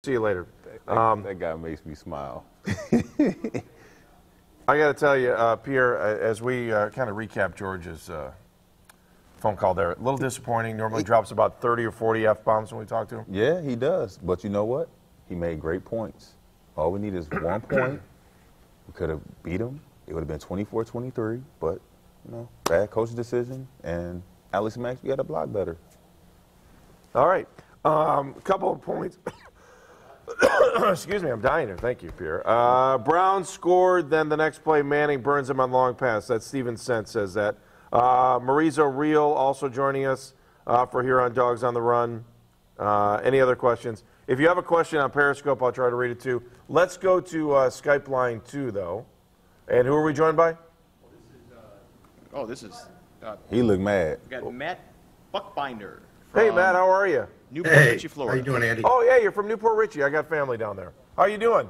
See you later. That guy makes me smile. I got to tell you, Pierre, as we kind of recap George's phone call there, a little disappointing. Normally drops about 30 or 40 F-bombs when we talk to him. Yeah, he does. But you know what? He made great points. All we need is 1 point. We could have beat him. It would have been 24-23. But, you know, bad coach decision. And Alex Max, we got to block better. All right. A couple of points. Excuse me, I'm dying here. Thank you, Pierre. Brown scored, then the next play, Manning burns him on long pass. That's Steven Sent says that. Marizo Real also joining us for here on Dogs on the Run. Any other questions? If you have a question on Periscope, I'll try to read it too. Let's go to Skype line 2, though. And who are we joined by? This is. He looked mad. We got Matt Buckbinder. Hey, Matt, how are you? Newport Richey, Florida. How you doing, Andy? Oh, yeah, you're from Newport Richey. I got family down there. How you doing?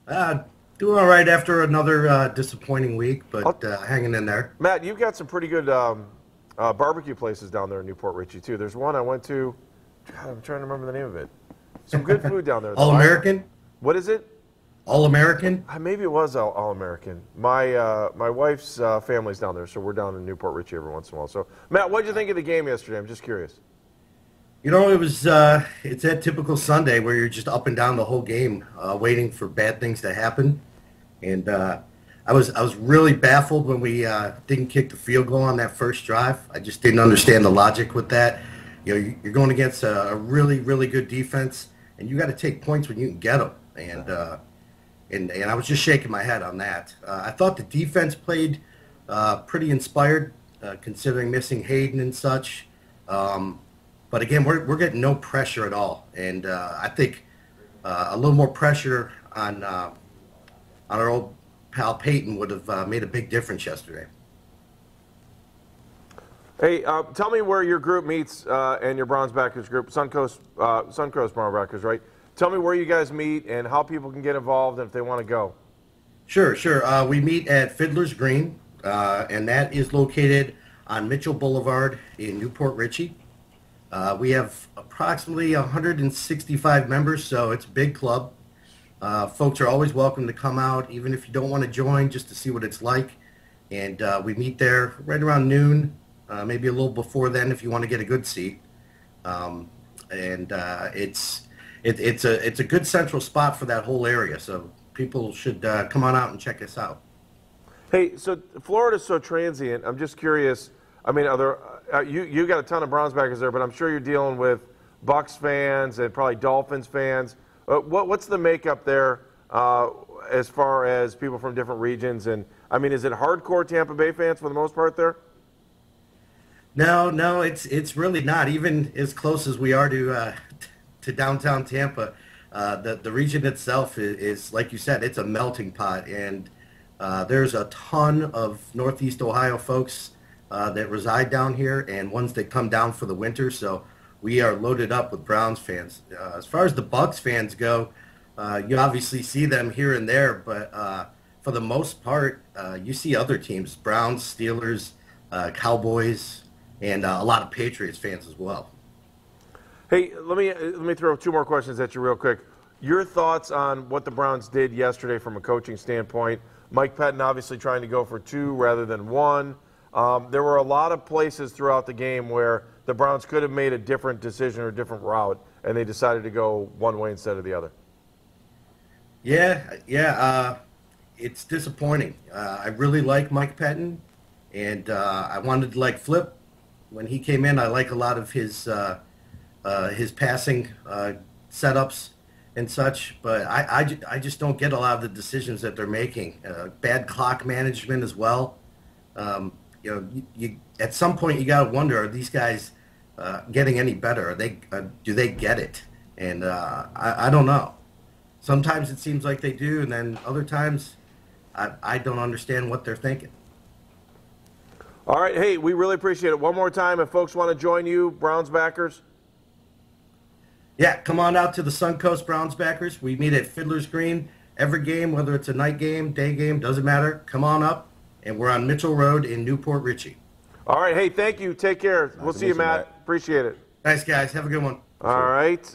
Doing all right after another disappointing week, but hanging in there. Matt, you've got some pretty good barbecue places down there in Newport Richey, too. There's one I went to. God, I'm trying to remember the name of it. Some good food down there. All-American? What is it? All-American? Maybe it was All-American. My wife's family's down there, so we're down in Newport Richey every once in a while. So, Matt, what did you think of the game yesterday? I'm just curious. You know, it's that typical Sunday where you're just up and down the whole game, waiting for bad things to happen. And I was really baffled when we didn't kick the field goal on that first drive. I just didn't understand the logic with that. You know, you're going against a really, really good defense, and you got to take points when you can get them. And I was just shaking my head on that. I thought the defense played pretty inspired, considering missing Hayden and such. But again, we're getting no pressure at all, and I think a little more pressure on our old pal Peyton would have made a big difference yesterday. Hey, tell me where your group meets and your Browns backers group, Suncoast Brown backers, right? Tell me where you guys meet and how people can get involved and if they want to go. Sure. We meet at Fiddler's Green, and that is located on Mitchell Boulevard in Newport Richey. We have approximately 165 members, so it's a big club. Folks are always welcome to come out, even if you don't want to join, just to see what it's like. And we meet there right around noon, maybe a little before then if you want to get a good seat. It's a good central spot for that whole area, so people should come on out and check us out. Hey, so Florida's so transient. I'm just curious. I mean, are there you got a ton of Browns backers there, but I'm sure you're dealing with Bucs fans and probably Dolphins fans. What's the makeup there as far as people from different regions? And I mean, is it hardcore Tampa Bay fans for the most part there? No, it's really not. Even as close as we are to downtown Tampa, the region itself is, like you said, it's a melting pot, and there's a ton of Northeast Ohio folks that reside down here and ones that come down for the winter. So we are loaded up with Browns fans. As far as the Bucs fans go, you obviously see them here and there, but for the most part, you see other teams: Browns, Steelers, Cowboys, and a lot of Patriots fans as well. Hey, let me throw two more questions at you real quick. Your thoughts on what the Browns did yesterday from a coaching standpoint? Mike Pettin obviously trying to go for 2 rather than 1. There were a lot of places throughout the game where the Browns could have made a different decision or a different route, and they decided to go one way instead of the other. Yeah, it's disappointing. I really like Mike Pettin, and I wanted to like Flip when he came in. I like a lot of his passing setups and such, but I just don't get a lot of the decisions that they're making. Bad clock management as well. You at some point you got to wonder, are these guys getting any better? Do they get it? And I don't know. Sometimes it seems like they do, and then other times I don't understand what they're thinking. All right, hey, we really appreciate it. One more time, if folks want to join you, Browns backers. Yeah, come on out to the Suncoast Browns backers. We meet at Fiddler's Green every game, whether it's a night game, day game, doesn't matter. Come on up, and we're on Mitchell Road in Newport Richey. All right, hey, thank you. Take care. We'll see you, Matt. Appreciate it. Thanks, guys. Have a good one. All right.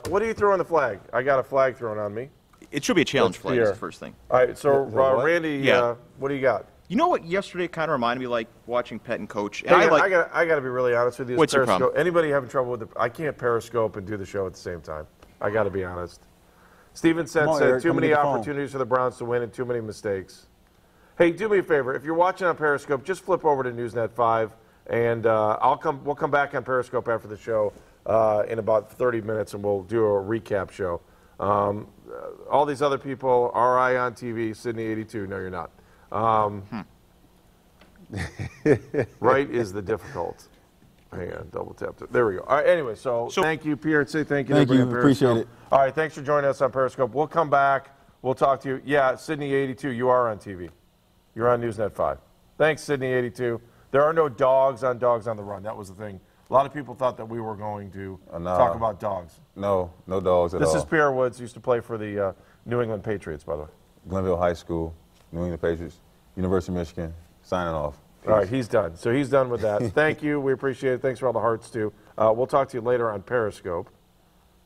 What do you throw on the flag? I got a flag thrown on me. It should be a challenge flag. Is the first thing. All right. So what? Randy, Yeah. what do you got? You know what? Yesterday kind of reminded me like watching Pettin coach. And I got to be really honest with you. What's your Periscope. problem? Anybody having trouble with it? I can't Periscope and do the show at the same time. I got to be honest. Steven said Eric, too come many get the phone. opportunities for the Browns to win and too many mistakes. Hey, do me a favor. If you're watching on Periscope, just flip over to NewsNet5, and we'll come back on Periscope after the show in about 30 minutes, and we'll do a recap show. All these other people, RI on TV, Sydney 82. No, you're not. Right is the difficult. Hang on, double tap. There we go. All right, anyway, so thank you, Pierre. Say thank you. Thank to you. everybody on Appreciate Periscope. it. All right, thanks for joining us on Periscope. We'll come back. We'll talk to you. Yeah, Sydney 82, you are on TV. You're on Newsnet 5. Thanks, Sydney 82. There are no dogs on the Run. That was the thing. A lot of people thought that we were going to talk about dogs. No dogs at all. This is Pierre Woods, used to play for the New England Patriots, by the way. Glenville High School, New England Patriots, University of Michigan, signing off. Peace. All right, he's done. So he's done with that. Thank you. We appreciate it. Thanks for all the hearts, too. We'll talk to you later on Periscope.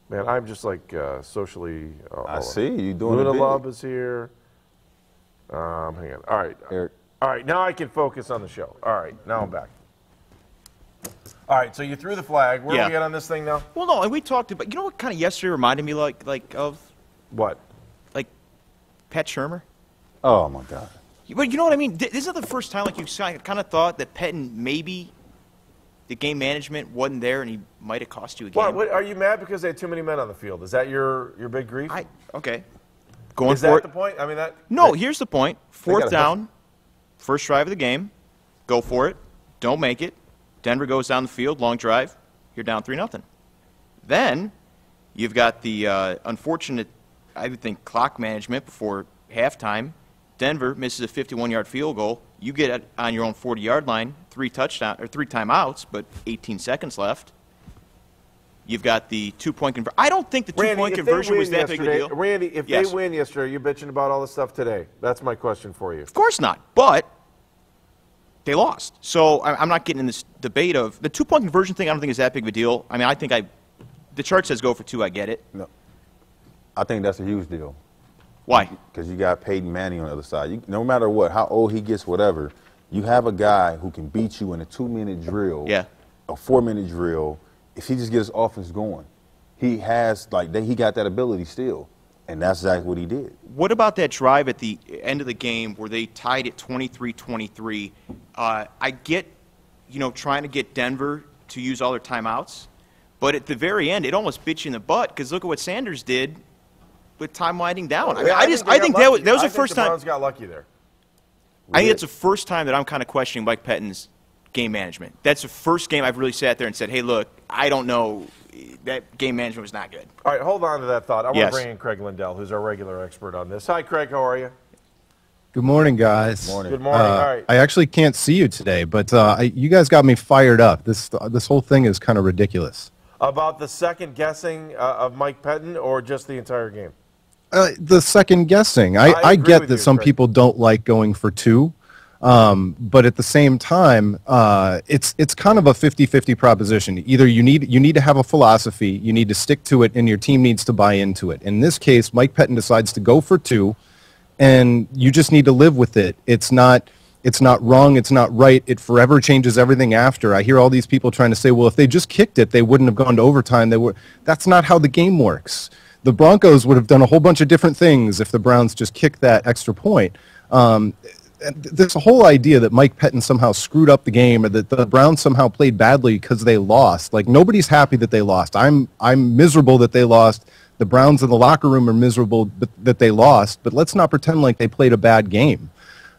Man, I'm just like socially. I see you doing Luna it big. Love is here. Hang on. All right. Eric. All right. Now I can focus on the show. All right. Now I'm back. All right. So you threw the flag. Where are we at on this thing now? Well, no, and we talked about. You know what kind of yesterday reminded me like of What? like Pat Shermer. Oh my God. But you know what I mean? This is the first time like you kind of thought that Pettin maybe the game management wasn't there and he might have cost you a game. What? Are you mad because they had too many men on the field? Is that your big grief? Okay. Going Is for that it. the point? I mean that. No, here's the point. Fourth gotta down, first drive of the game. Go for it. Don't make it. Denver goes down the field, long drive. You're down 3-0. Then you've got the unfortunate, I would think, clock management before halftime. Denver misses a 51-yard field goal. You get it on your own 40-yard line, 3 timeouts, but 18 seconds left. You've got the 2-point conversion. I don't think the 2-point conversion was that big a deal. Randy, if they win yesterday, are you bitching about all this stuff today? That's my question for you. Of course not, but they lost. So I'm not getting in this debate of the 2-point conversion thing. I don't think is that big of a deal. I mean, I think the chart says go for 2. I get it. No, I think that's a huge deal. Why? Because you got Peyton Manning on the other side. No matter what, how old he gets, whatever, you have a guy who can beat you in a 2-minute drill, a 4-minute drill. If he just gets his offense going, he has he got that ability still, and that's exactly what he did. What about that drive at the end of the game where they tied it 23-23? I get, trying to get Denver to use all their timeouts, but at the very end, it almost bit you in the butt because look at what Sanders did with time winding down. I think that was the first time. The Browns got lucky there. I think it's the first time that I'm kind of questioning Mike Pettin's game management. That's the first game I've really sat there and said, hey, look, I don't know. That game management was not good. All right, hold on to that thought. I want to bring in Craig Lindell, who's our regular expert on this. Hi, Craig. How are you? Good morning, guys. Morning. Good morning. All right. I actually can't see you today, but you guys got me fired up. This whole thing is kind of ridiculous. About the second guessing of Mike Pettin or just the entire game? The second guessing. I get that some people don't like going for 2. But at the same time, it's kind of a 50-50 proposition. Either you need to have a philosophy, you need to stick to it, and your team needs to buy into it. In this case, Mike Pettin decides to go for 2, and you just need to live with it. It's not wrong, it's not right. It forever changes everything after. I hear all these people trying to say, well, if they just kicked it, they wouldn't have gone to overtime. That's not how the game works. The Broncos would have done a whole bunch of different things if the Browns just kicked that extra point. This whole idea that Mike Pettin somehow screwed up the game or that the Browns somehow played badly because they lost. Like, nobody's happy that they lost. I'm miserable that they lost. The Browns in the locker room are miserable that they lost. But let's not pretend like they played a bad game.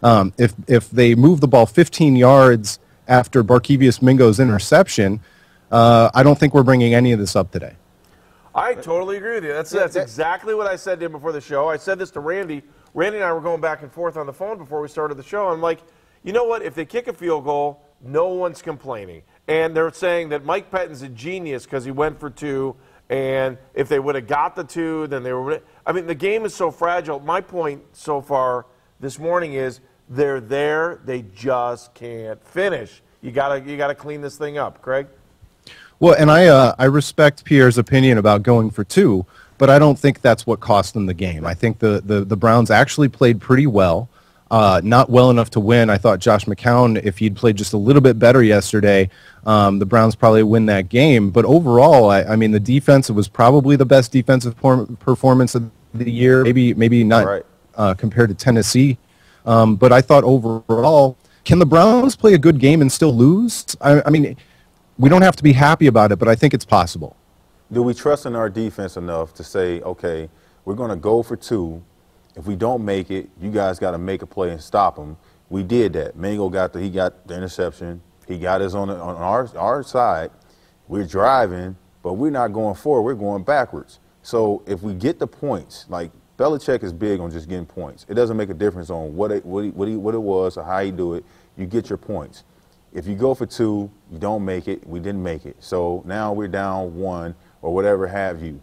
If they move the ball 15 yards after Barkevius Mingo's interception, I don't think we're bringing any of this up today. I totally agree with you. That's exactly what I said to him before the show. I said this to Randy. Randy and I were going back and forth on the phone before we started the show. I'm like, you know what? If they kick a field goal, no one's complaining. And they're saying that Mike Pettin's a genius because he went for 2. And if they would have got the 2, then they were. I mean, the game is so fragile. My point so far this morning is they're there. They just can't finish. You gotta clean this thing up, Craig. Well, and I respect Pierre's opinion about going for two, but I don't think that's what cost them the game. I think the Browns actually played pretty well. Not well enough to win. I thought Josh McCown, if he'd played just a little bit better yesterday, the Browns probably win that game. But overall, I mean, the defense, it was probably the best defensive performance of the year. Maybe not compared to Tennessee. But I thought overall, can the Browns play a good game and still lose? I mean, we don't have to be happy about it, but I think it's possible. Do we trust in our defense enough to say, okay, we're going to go for two. If we don't make it, you guys got to make a play and stop them. We did that. Mango got the interception. He got us on our side. We're driving, but we're not going forward. We're going backwards. So if we get the points, like Belichick is big on just getting points. It doesn't make a difference on what it was or how you do it. You get your points. If you go for two, you don't make it. We didn't make it. So now we're down one or whatever have you.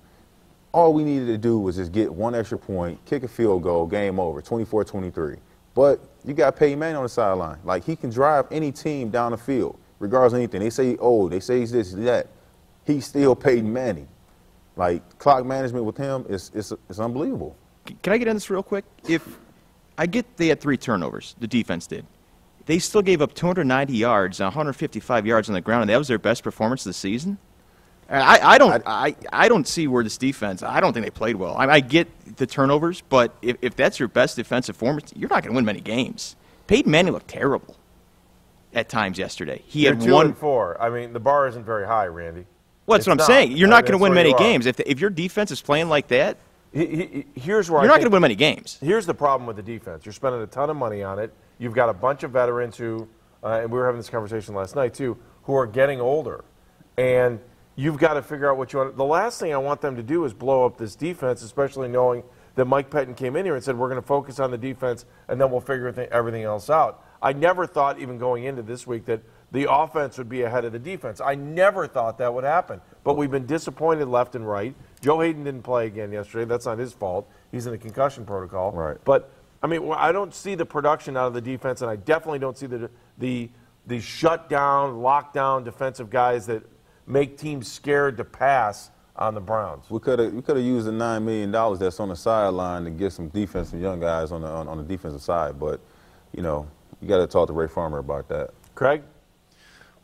All we needed to do was just get one extra point, kick a field goal, game over, 24-23. But you got Peyton Manning on the sideline. Like, he can drive any team down the field, regardless of anything. They say, oh, they say he's this, that. He's still Peyton Manning. Like, clock management with him is unbelievable. Can I get in this real quick? If I get they had 3 turnovers, the defense did. They still gave up 290 yards and 155 yards on the ground, and that was their best performance of the season? I don't see where this defense, I don't think they played well. I get the turnovers, but if that's your best defensive performance, you're not going to win many games. Peyton Manning looked terrible at times yesterday. He had 2-4. I mean, the bar isn't very high, Randy. Well, that's what I'm saying. You're not going to win many games. If your defense is playing like that, here's where you're not going to win many games. Here's the problem with the defense. You're spending a ton of money on it. You've got a bunch of veterans who, and we were having this conversation last night too, who are getting older. And you've got to figure out what you want. The last thing I want them to do is blow up this defense, especially knowing that Mike Pettin came in here and said, we're going to focus on the defense and then we'll figure everything else out. I never thought, even going into this week, that the offense would be ahead of the defense. I never thought that would happen. But we've been disappointed left and right. Joe Hayden didn't play again yesterday. That's not his fault. He's in the concussion protocol. Right. But, I mean, I don't see the production out of the defense, and I definitely don't see the shutdown, lockdown defensive guys that make teams scared to pass on the Browns. We could have used the $9 million that's on the sideline to get some defense, some young guys on the defensive side. But, you know, you got to talk to Ray Farmer about that. Craig?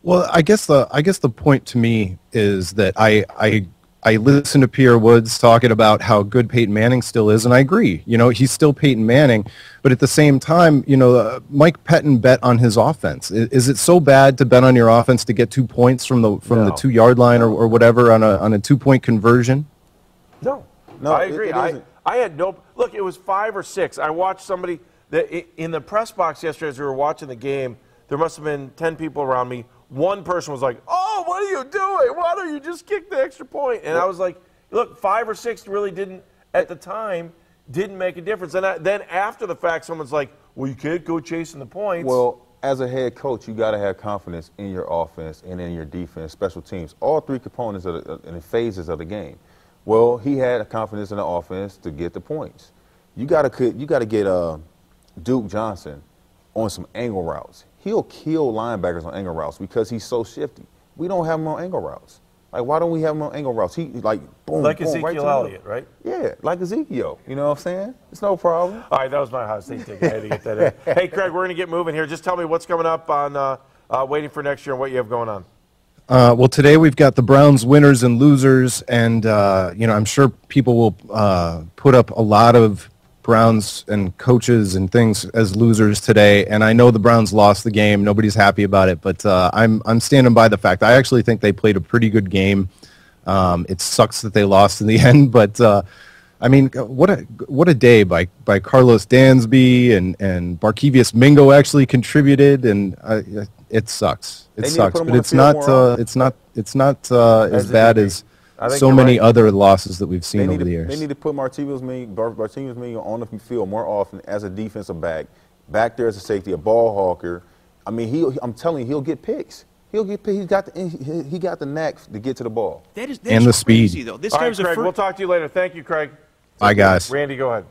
Well, I guess the point to me is that I listen to Pierre Woods talking about how good Peyton Manning still is, and I agree. You know, he's still Peyton Manning, but at the same time, you know, Mike Pettin bet on his offense. Is it so bad to bet on your offense to get 2 points from the 2-yard line or whatever on a 2-point conversion? No, I agree. I had no look. It was 5 or 6. I watched somebody in the press box yesterday as we were watching the game. There must have been 10 people around me. One person was like, "Oh, what are you doing? Why don't you just kick the extra point?" And I was like, "Look, 5 or 6 really didn't at the time didn't make a difference." And then after the fact, someone's like, "Well, you can't go chasing the points." Well, as a head coach, you got to have confidence in your offense and in your defense, special teams, all 3 components and the phases of the game. Well, he had confidence in the offense to get the points. You got to get Duke Johnson on some angle routes. He'll kill linebackers on angle routes because he's so shifty. We don't have him on angle routes. Like, why don't we have him on angle routes? He like boom, like boom, Ezekiel right Elliott, right? Yeah, like Ezekiel. You know what I'm saying? It's no problem. All right, that was my Ohio State take. I had to get that in. Hey, Craig, we're going to get moving here. Just tell me what's coming up on waiting for next year and what you have going on. Well, today we've got the Browns winners and losers, and you know, I'm sure people will put up a lot of Browns and coaches and things as losers today, and I know the Browns lost the game. Nobody's happy about it, but I'm standing by the fact. I actually think they played a pretty good game. It sucks that they lost in the end, but I mean, what a day by Carlos Dansby and Barkevius Mingo actually contributed, and it sucks. It sucks, but it's not as bad as so many other losses that we've seen over the years. They need to put Barkevius Mingo on the field more often as a defensive back there as a safety, a ball hawker. I mean, I'm telling you, he'll get picks. He'll get picks. He got the knack to get to the ball. And the speed. Though. This All guy right, was Craig, we'll talk to you later. Thank you, Craig. Bye, guys. Randy, go ahead.